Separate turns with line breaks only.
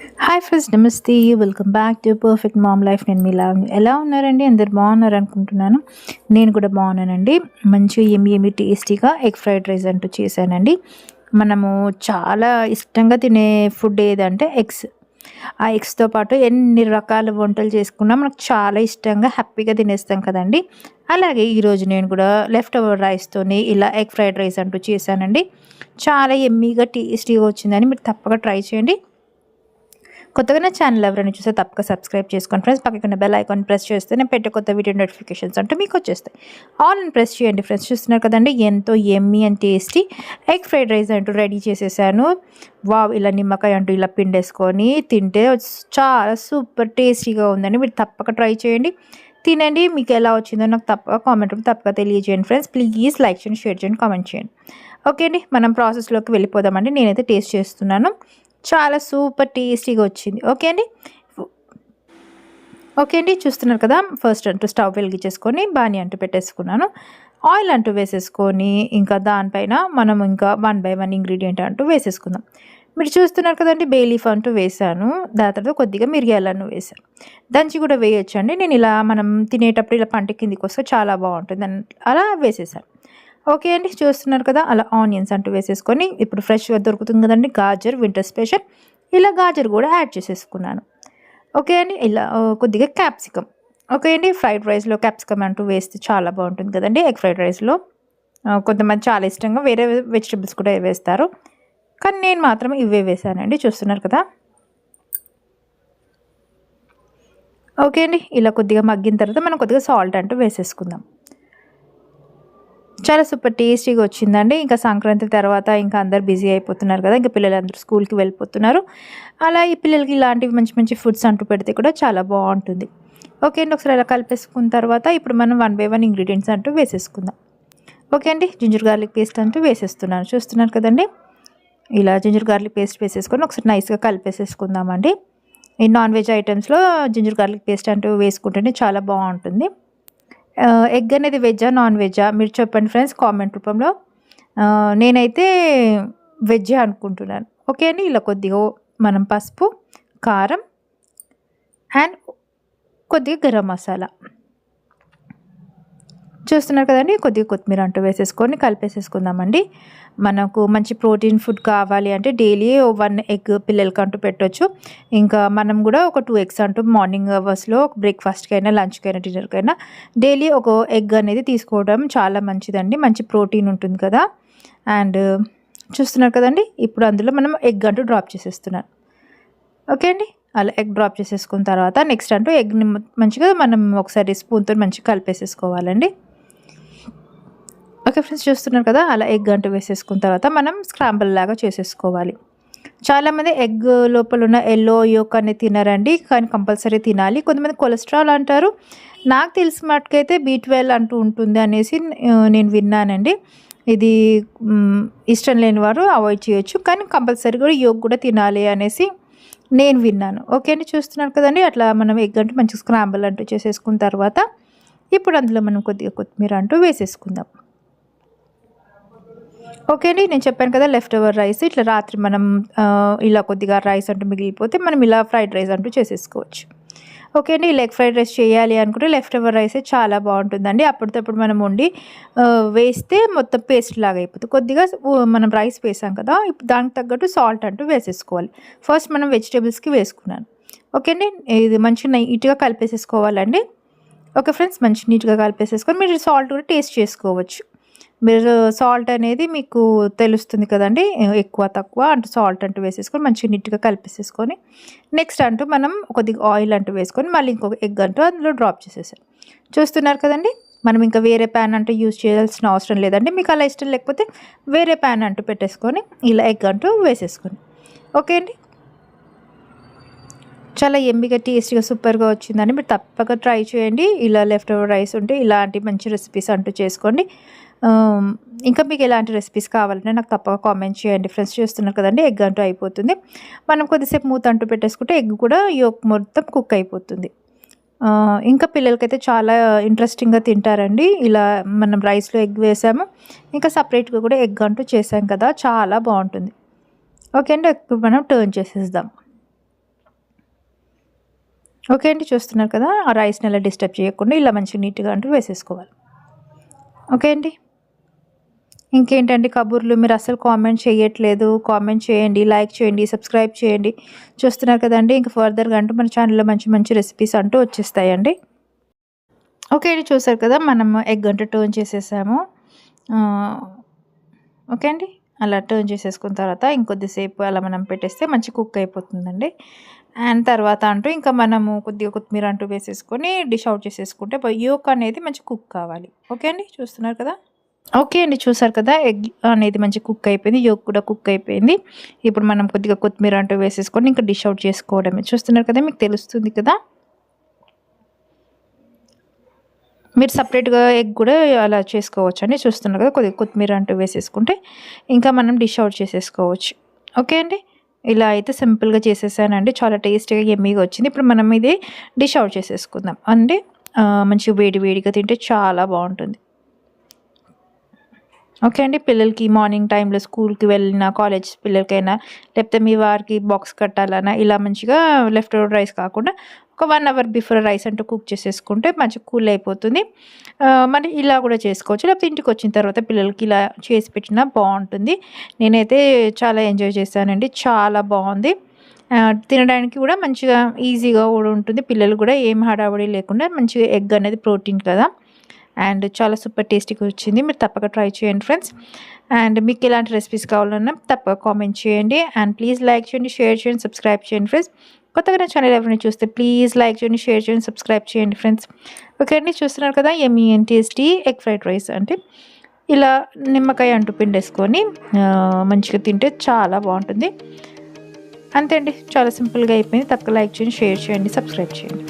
Hi friends, నమస్తే. Welcome back to perfect mom life. నేను మీ ఎలా ఉన్నారండి? అందరు బాగున్నారు అనుకుంటున్నాను. నేను కూడా బాగున్నానండి. మంచిగా ఎమ్మి టేస్టీగా ఎగ్ ఫ్రైడ్ రైస్ అంటూ చేశానండి. మనము చాలా ఇష్టంగా తినే ఫుడ్ ఏదంటే ఎగ్స్. ఆ ఎగ్స్తో పాటు ఎన్ని రకాల వంటలు చేసుకున్నా మనకు చాలా ఇష్టంగా హ్యాపీగా తినేస్తాం కదండి. అలాగే ఈరోజు నేను కూడా లెఫ్ట్ ఓవర్ రైస్తోని ఇలా ఎగ్ ఫ్రైడ్ రైస్ అంటూ చేశానండి. చాలా ఎమ్మీగా టేస్టీగా వచ్చిందని మీరు తప్పక ట్రై చేయండి. కొత్తగా నా ఛానల్ ఎవరైనా చూస్తే తప్పక సబ్స్క్రైబ్ చేసుకోండి ఫ్రెండ్స్. పక్కన బెల్ ఐకాన్ ప్రెస్ చేస్తే నేను పెట్టే కొత్త వీడియో నోటిఫికేషన్స్ అంటే మీకు వచ్చేస్తాయి. ఆల్ అని ప్రెస్ చేయండి ఫ్రెండ్స్. చూస్తున్నారు కదండి, ఎంతో Emmy and tasty egg fried rice అంటూ రెడీ చేసేసాను. వావ్, ఇలా నిమ్మకాయ అంటూ ఇలా పిండేసుకొని తింటే చాలా సూపర్ టేస్టీగా ఉందండి. మీరు తప్పక ట్రై చేయండి, తినండి. మీకు ఎలా వచ్చిందో నాకు తప్పక తెలియజేయండి ఫ్రెండ్స్. ప్లీజ్ లైక్ చేయండి, షేర్ చేయండి, కామెంట్ చేయండి. ఓకే అండి, మనం ప్రాసెస్లోకి వెళ్ళిపోదామండి. నేనైతే టేస్ట్ చేస్తున్నాను. చాలా సూపర్ టేస్టీగా వచ్చింది. ఓకే అండి, చూస్తున్నారు కదా. ఫస్ట్ అంటూ స్టవ్ వెలిగించేసుకొని బాణీ అంటూ పెట్టేసుకున్నాను. ఆయిల్ అంటూ వేసేసుకొని ఇంకా దానిపైన మనం ఇంకా 1 by 1 ఇంగ్రీడియంట్ అంటూ వేసేసుకుందాం. మీరు చూస్తున్నారు కదండి, బే లీఫ్ అంటూ వేసాను. దాని తర్వాత కొద్దిగా మిరియాలను వేసాను. దంచి కూడా వేయొచ్చు అండి. నేను ఇలా మనం తినేటప్పుడు ఇలా పంట కిందికి వస్తే చాలా బాగుంటుంది అలా వేసేసాను. ఓకే అండి, చూస్తున్నారు కదా. అలా ఆనియన్స్ అంటూ వేసేసుకొని ఇప్పుడు ఫ్రెష్గా దొరుకుతుంది కదండి గాజర్, వింటర్ స్పెషల్. ఇలా గాజర్ కూడా యాడ్ చేసేసుకున్నాను. ఓకే అండి, ఇలా కొద్దిగా క్యాప్సికమ్. ఓకే అండి, ఫ్రైడ్ రైస్లో క్యాప్సికమ్ అంటూ వేస్తే చాలా బాగుంటుంది కదండి. ఎగ్ ఫ్రైడ్ రైస్లో కొంతమంది చాలా ఇష్టంగా వేరే వెజిటబుల్స్ కూడా వేస్తారు, కానీ నేను మాత్రం ఇవే వేసానండి. చూస్తున్నారు కదా. ఓకే అండి, ఇలా కొద్దిగా మగ్గిన తర్వాత మనం కొద్దిగా సాల్ట్ అంటూ వేసేసుకుందాం. చాలా సూపర్ టేస్టీగా వచ్చిందండి. ఇంకా సంక్రాంతి తర్వాత ఇంకా అందరు బిజీ అయిపోతున్నారు కదా, ఇంకా పిల్లలందరూ స్కూల్కి వెళ్ళిపోతున్నారు. అలా ఈ పిల్లలకి ఇలాంటివి మంచి మంచి ఫుడ్స్ అంటూ పెడితే కూడా చాలా బాగుంటుంది. ఓకే అండి, ఒకసారి అలా కలిపేసుకున్న తర్వాత ఇప్పుడు మనం 1 by 1 ఇంగ్రీడియంట్స్ అంటూ వేసేసుకుందాం. ఓకే అండి, జింజర్ గార్లిక్ పేస్ట్ అంటూ వేసేస్తున్నాను. చూస్తున్నారు కదండి, ఇలా జింజర్ గార్లిక్ పేస్ట్ వేసేసుకొని ఒకసారి నైస్గా కలిపేసేసుకుందామండి. ఈ నాన్ వెజ్ ఐటమ్స్లో జింజర్ గార్లిక్ పేస్ట్ అంటూ వేసుకుంటేనే చాలా బాగుంటుంది. ఎగ్ అనేది వెజ్జా నాన్ వెజ్జా మీరు చెప్పండి ఫ్రెండ్స్ కామెంట్ రూపంలో. నేనైతే వెజ్జే అనుకుంటున్నాను. ఓకే అండి, ఇలా కొద్దిగా మనం పసుపు, కారం అండ్ కొద్దిగా గరం మసాలా చూస్తున్నారు కదండి, కొద్దిగా కొత్తిమీర అంటూ వేసేసుకొని కలిపేసేసుకుందామండి. మనకు మంచి ప్రోటీన్ ఫుడ్ కావాలి అంటే డైలీ 1 ఎగ్ పిల్లలకి అంటూ పెట్టవచ్చు. ఇంకా మనం కూడా ఒక 2 ఎగ్స్ అంటూ మార్నింగ్ అవర్స్లో బ్రేక్ఫాస్ట్కైనా, లంచ్కైనా, డిన్నర్కైనా డైలీ ఒక ఎగ్ అనేది తీసుకోవడం చాలా మంచిదండి. మంచి ప్రోటీన్ ఉంటుంది కదా. అండ్ చూస్తున్నారు కదండి, ఇప్పుడు అందులో మనం ఎగ్ అంటూ డ్రాప్ చేసేస్తున్నాను. ఓకే అండి, అలా ఎగ్ డ్రాప్ చేసేసుకున్న తర్వాత నెక్స్ట్ అంటూ ఎగ్ని మంచిగా మనం ఒకసారి స్పూన్తో మంచిగా కలిపేసేసుకోవాలండి. ఓకే ఫ్రెండ్స్, చూస్తున్నారు కదా, అలా ఎగ్ అంటూ వేసేసుకున్న తర్వాత మనం స్క్రాంబుల్ లాగా చేసేసుకోవాలి. చాలామంది ఎగ్ లోపల ఉన్న ఎల్లో యోక్ అనేది తినరండి, కానీ కంపల్సరీ తినాలి. కొంతమంది కొలెస్ట్రాల్ అంటారు. నాకు తెలిసిన మటుకైతే B12 అంటూ ఉంటుంది అనేసి నేను విన్నానండి. ఇది ఇష్టం లేని వారు అవాయిడ్ చేయొచ్చు, కానీ కంపల్సరీ కూడా యోక్ కూడా తినాలి అనేసి నేను విన్నాను. ఓకే అండి, చూస్తున్నారు కదండి, అట్లా మనం ఎగ్ అంటూ మంచిగా స్క్రాంబుల్ అంటూ చేసేసుకున్న తర్వాత ఇప్పుడు అందులో మనం కొద్దిగా కొత్తిమీర అంటూ వేసేసుకుందాం. ఓకే అండి, నేను చెప్పాను కదా లెఫ్ట్ ఓవర్ రైస్ ఇట్లా రాత్రి మనం ఇలా కొద్దిగా రైస్ అంటూ మిగిలిపోతే మనం ఇలా ఫ్రైడ్ రైస్ అంటూ చేసేసుకోవచ్చు. ఓకే అండి, లెగ్ ఫ్రైడ్ రైస్ చేయాలి అనుకుంటే లెఫ్ట్ ఓవర్ రైసే చాలా బాగుంటుందండి. అప్పటికప్పుడు మనం వండి వేస్తే మొత్తం పేస్ట్ లాగా అయిపోతుంది. కొద్దిగా మనం రైస్ వేసాం కదా, ఇప్పుడు దానికి తగ్గట్టు సాల్ట్ అంటూ వేసేసుకోవాలి. ఫస్ట్ మనం వెజిటేబుల్స్కి వేసుకున్నాను. ఓకే అండి, ఇది మంచిగా నీట్గా కలిపేసేసుకోవాలండి. ఓకే ఫ్రెండ్స్, మంచి నీట్గా కలిపేసేసుకొని మీరు సాల్ట్ కూడా టేస్ట్ చేసుకోవచ్చు. మీరు సాల్ట్ అనేది మీకు తెలుస్తుంది కదండి, ఎక్కువ తక్కువ అంటూ సాల్ట్ అంటూ వేసేసుకొని మంచిగా నీట్గా కలిపేసేసుకొని నెక్స్ట్ అంటూ మనం కొద్దిగా ఆయిల్ అంటూ వేసుకొని మళ్ళీ ఇంకొక ఎగ్ అంటూ అందులో డ్రాప్ చేసేసాం. చూస్తున్నారు కదండి, మనం ఇంకా వేరే ప్యాన్ అంటూ యూజ్ చేయాల్సిన అవసరం లేదండి. మీకు అలా ఇష్టం లేకపోతే వేరే ప్యాన్ అంటూ పెట్టేసుకొని ఇలా ఎగ్ అంటూ వేసేసుకొని ఓకే అండి, చాలా ఎమ్మిగా టేస్టీగా సూపర్గా వచ్చిందని మీరు తప్పక ట్రై చేయండి. ఇలా లెఫ్ట్ ఓవర్ రైస్ ఉంటే ఇలాంటి మంచి రెసిపీస్ అంటూ చేసుకోండి. ఇంకా మీకు ఎలాంటి రెసిపీస్ కావాలంటే నాకు తప్పక కామెంట్ చేయండి ఫ్రెండ్స్. చూస్తున్నారు కదండి, ఎగ్ అంటూ అయిపోతుంది. మనం కొద్దిసేపు మూత అంటూ పెట్టేసుకుంటే ఎగ్ కూడా యోక్ మొత్తం కుక్ అయిపోతుంది. ఇంకా పిల్లలకైతే చాలా ఇంట్రెస్టింగ్గా తింటారండి. ఇలా మనం రైస్లో ఎగ్ వేసాము, ఇంకా సపరేట్గా కూడా ఎగ్ అంటూ చేసాం కదా, చాలా బాగుంటుంది. ఓకే అండి, ఇప్పుడు మనం టర్న్ చేసేద్దాం. ఓకే అండి, చూస్తున్నారు కదా, ఆ రైస్ని అలా డిస్టర్బ్ చేయకుండా ఇలా మంచిగా నీట్గా అంటూ వేసేసుకోవాలి. ఓకే అండి. ఇంకేంటండి కబుర్లు, మీరు అసలు కామెంట్ చేయట్లేదు. కామెంట్ చేయండి, లైక్ చేయండి, సబ్స్క్రైబ్ చేయండి. చూస్తున్నారు కదండి, ఇంకా ఫర్దర్గా అంటూ మన ఛానల్లో మంచి మంచి రెసిపీస్ అంటూ వచ్చేస్తాయండి. ఓకే అండి, చూసారు కదా, మనం ఎగ్ అంటే టర్న్ చేసేసాము. ఓకే అండి, అలా టర్న్ చేసేసుకున్న తర్వాత ఇంకొద్దిసేపు అలా మనం పెట్టేస్తే మంచి కుక్ అయిపోతుందండి. అండ్ తర్వాత అంటూ ఇంకా మనము కొద్దిగా కొత్తిమీర అంటూ వేసేసుకొని డిష్ అవుట్ చేసేసుకుంటే యోక్ అనేది మంచి కుక్ కావాలి. ఓకే అండి, చూస్తున్నారు కదా. ఓకే అండి, చూసారు కదా, ఎగ్ అనేది మంచి కుక్ అయిపోయింది, యోక్ కూడా కుక్ అయిపోయింది. ఇప్పుడు మనం కొద్దిగా కొత్తిమీర అంటూ వేసేసుకొని ఇంకా డిష్ అవుట్ చేసుకోవడమే. చూస్తున్నారు కదా, మీకు తెలుస్తుంది కదా. మీరు సపరేట్గా ఎగ్ కూడా అలా చేసుకోవచ్చు అండి. చూస్తున్నారు కదా, కొద్దిగా కొత్తిమీర అంటూ వేసేసుకుంటే ఇంకా మనం డిష్ అవుట్ చేసేసుకోవచ్చు. ఓకే అండి, ఇలా అయితే సింపుల్గా చేసేసానండి. చాలా టేస్టీగా యమ్మీగా వచ్చింది. ఇప్పుడు మనం ఇది డిష్ అవుట్ చేసేసుకుందాం అండి. మంచిగా వేడి వేడిగా తింటే చాలా బాగుంటుంది. ఓకే అండి, పిల్లలకి మార్నింగ్ టైంలో స్కూల్కి వెళ్ళిన కాలేజ్ పిల్లలకైనా లేకపోతే మీ వారికి బాక్స్ కట్టాలన్నా ఇలా మంచిగా లెఫ్ట్ ఓవర్ రైస్ కాకుండా ఒక 1 అవర్ బిఫోర్ రైస్ అంటూ కుక్ చేసేసుకుంటే మంచిగా కూల్ అయిపోతుంది. మరి ఇలా కూడా చేసుకోవచ్చు, లేకపోతే ఇంటికి వచ్చిన తర్వాత పిల్లలకి ఇలా చేసి పెట్టినా బాగుంటుంది. నేనైతే చాలా ఎంజాయ్ చేశానండి, చాలా బాగుంది. తినడానికి కూడా మంచిగా ఈజీగా కూడా ఉంటుంది. పిల్లలు కూడా ఏం హడావుడి లేకుండా మంచిగా ఎగ్ అనేది ప్రోటీన్ కదా, అండ్ చాలా సూపర్ టేస్టీగా వచ్చింది. మీరు తప్పక ట్రై చేయండి ఫ్రెండ్స్. అండ్ మీకు ఎలాంటి రెసిపీస్ కావాలన్నా తప్పక కామెంట్ చేయండి. అండ్ ప్లీజ్ లైక్ చేయండి, షేర్ చేయండి, సబ్స్క్రైబ్ చేయండి ఫ్రెండ్స్. కొత్తగా నా ఛానల్ ఎవరైనా చూస్తే ప్లీజ్ లైక్ చేయండి, షేర్ చేయండి, సబ్స్క్రైబ్ చేయండి ఫ్రెండ్స్. ఓకే అండి, చూస్తున్నారు కదా, యమ్మీ and tasty egg fried rice అంటే ఇలా నిమ్మకాయ అంటూ పిండేసుకొని మంచిగా తింటే చాలా బాగుంటుంది. అంతే అండి, చాలా సింపుల్గా అయిపోయింది. తప్పక లైక్ చేయండి, షేర్ చేయండి, సబ్స్క్రైబ్ చేయండి.